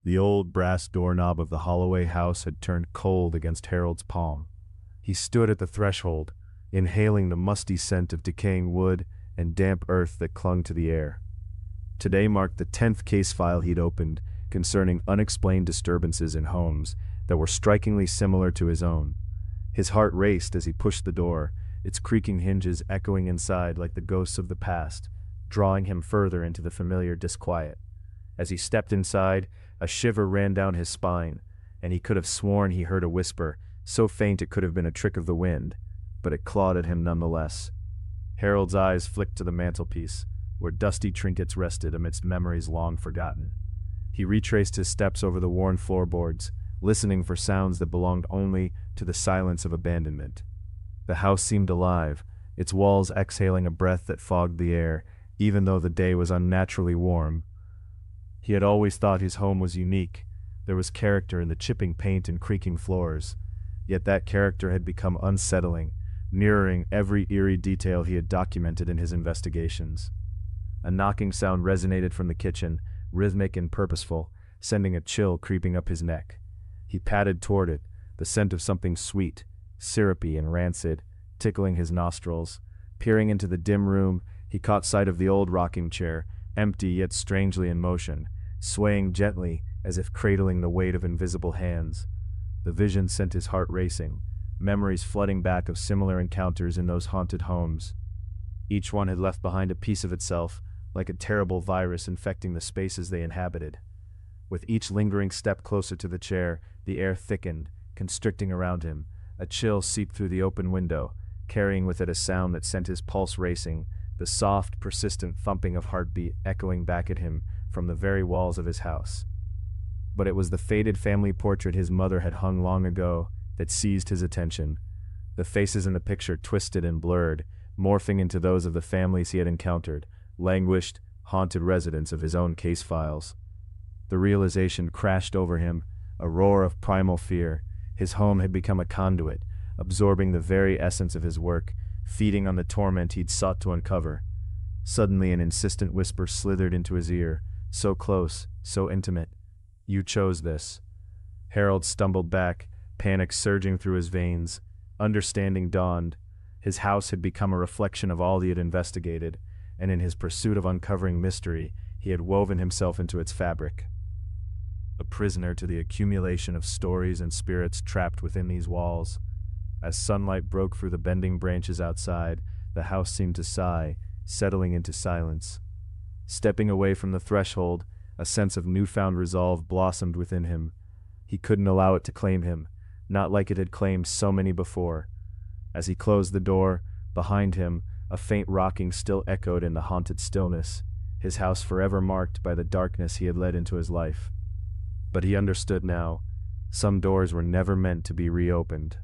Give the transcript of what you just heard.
The old brass doorknob of the Holloway house had turned cold against Harold's palm. He stood at the threshold, inhaling the musty scent of decaying wood and damp earth that clung to the air. Today marked the 10th case file he'd opened concerning unexplained disturbances in homes that were strikingly similar to his own. His heart raced as he pushed the door, its creaking hinges echoing inside like the ghosts of the past, drawing him further into the familiar disquiet. As he stepped inside, a shiver ran down his spine, and he could have sworn he heard a whisper, so faint it could have been a trick of the wind, but it clawed at him nonetheless. Harold's eyes flicked to the mantelpiece, where dusty trinkets rested amidst memories long forgotten. He retraced his steps over the worn floorboards, listening for sounds that belonged only to the silence of abandonment. The house seemed alive, its walls exhaling a breath that fogged the air, even though the day was unnaturally warm. He had always thought his home was unique. There was character in the chipping paint and creaking floors. Yet that character had become unsettling, mirroring every eerie detail he had documented in his investigations. A knocking sound resonated from the kitchen, rhythmic and purposeful, sending a chill creeping up his neck. He padded toward it, the scent of something sweet, syrupy and rancid, tickling his nostrils. Peering into the dim room, he caught sight of the old rocking chair, empty yet strangely in motion, swaying gently as if cradling the weight of invisible hands. The vision sent his heart racing, memories flooding back of similar encounters in those haunted homes. Each one had left behind a piece of itself, like a terrible virus infecting the spaces they inhabited. With each lingering step closer to the chair, the air thickened, constricting around him. A chill seeped through the open window, carrying with it a sound that sent his pulse racing, the soft, persistent thumping of heartbeat echoing back at him from the very walls of his house. But it was the faded family portrait his mother had hung long ago that seized his attention. The faces in the picture twisted and blurred, morphing into those of the families he had encountered, languished, haunted residents of his own case files. The realization crashed over him, a roar of primal fear. His home had become a conduit, absorbing the very essence of his work, feeding on the torment he'd sought to uncover. Suddenly an insistent whisper slithered into his ear, so close, so intimate. "You chose this." Harold stumbled back, panic surging through his veins. Understanding dawned. His house had become a reflection of all he had investigated, and in his pursuit of uncovering mystery, he had woven himself into its fabric. A prisoner to the accumulation of stories and spirits trapped within these walls. As sunlight broke through the bending branches outside, the house seemed to sigh, settling into silence. Stepping away from the threshold, a sense of newfound resolve blossomed within him. He couldn't allow it to claim him, not like it had claimed so many before. As he closed the door, behind him, a faint rocking still echoed in the haunted stillness, his house forever marked by the darkness he had led into his life. But he understood now. Some doors were never meant to be reopened.